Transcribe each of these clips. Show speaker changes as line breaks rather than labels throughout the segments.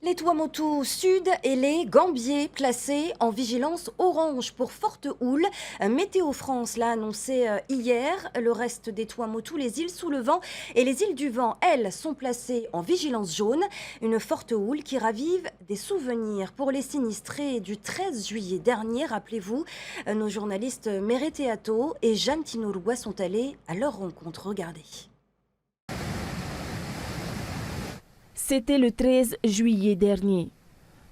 Les Tuamotu Sud et les Gambiers placés en vigilance orange pour forte houle. Météo France l'a annoncé hier. Le reste des Tuamotu, les îles sous le vent et les îles du vent, elles, sont placées en vigilance jaune. Une forte houle qui ravive des souvenirs pour les sinistrés du 13 juillet dernier. Rappelez-vous, nos journalistes Mereteato et Jeanne Tinourgoua sont allés à leur rencontre. Regardez.
C'était le 13 juillet dernier.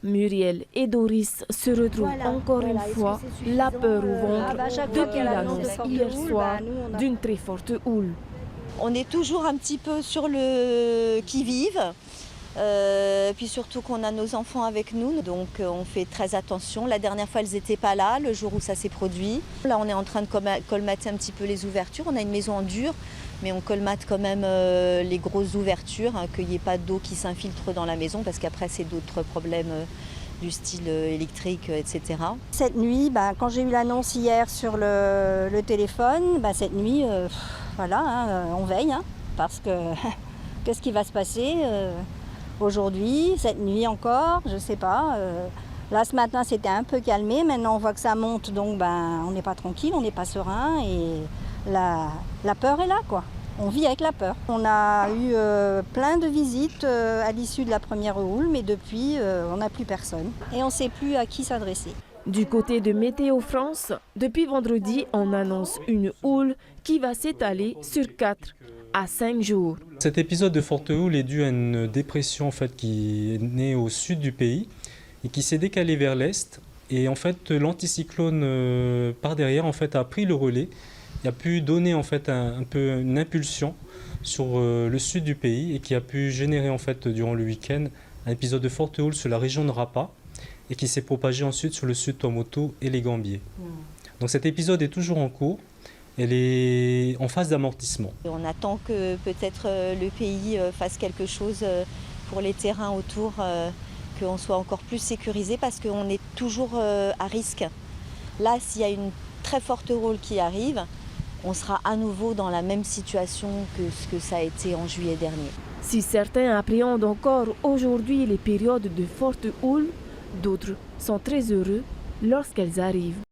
Muriel et Doris se retrouvent encore une fois la peur au ventre depuis l'annonce hier soir d'une très forte houle.
On est toujours un petit peu sur le qui-vive, puis surtout qu'on a nos enfants avec nous, donc on fait très attention. La dernière fois, elles n'étaient pas là, le jour où ça s'est produit. Là, on est en train de colmater un petit peu les ouvertures. On a une maison en dur, mais on colmate quand même les grosses ouvertures, qu'il n'y ait pas d'eau qui s'infiltre dans la maison, parce qu'après, c'est d'autres problèmes du style électrique, etc.
Cette nuit, quand j'ai eu l'annonce hier sur le téléphone, cette nuit, on veille, parce que qu'est-ce qui va se passer aujourd'hui, cette nuit encore, je ne sais pas. Là, ce matin, c'était un peu calmé. Maintenant, on voit que ça monte, donc on n'est pas tranquille, on n'est pas serein. Et la peur est là, quoi. On vit avec la peur. On a eu plein de visites à l'issue de la première houle, mais depuis, on n'a plus personne. Et on ne sait plus à qui s'adresser.
Du côté de Météo France, depuis vendredi, on annonce une houle qui va s'étaler sur 4 à 5 jours.
Cet épisode de forte houle est dû à une dépression en fait, qui est née au sud du pays et qui s'est décalée vers l'est. Et en fait, l'anticyclone par derrière en fait, a pris le relais. Il a pu donner en fait, un peu une impulsion sur le sud du pays et qui a pu générer en fait, durant le week-end un épisode de forte houle sur la région de Rapa et qui s'est propagé ensuite sur le sud Tuamotu et les Gambiers. Donc cet épisode est toujours en cours. Elle est en phase d'amortissement.
On attend que peut-être le pays fasse quelque chose pour les terrains autour, qu'on soit encore plus sécurisé parce qu'on est toujours à risque. Là, s'il y a une très forte houle qui arrive, on sera à nouveau dans la même situation que ce que ça a été en juillet dernier.
Si certains appréhendent encore aujourd'hui les périodes de forte houle, d'autres sont très heureux lorsqu'elles arrivent.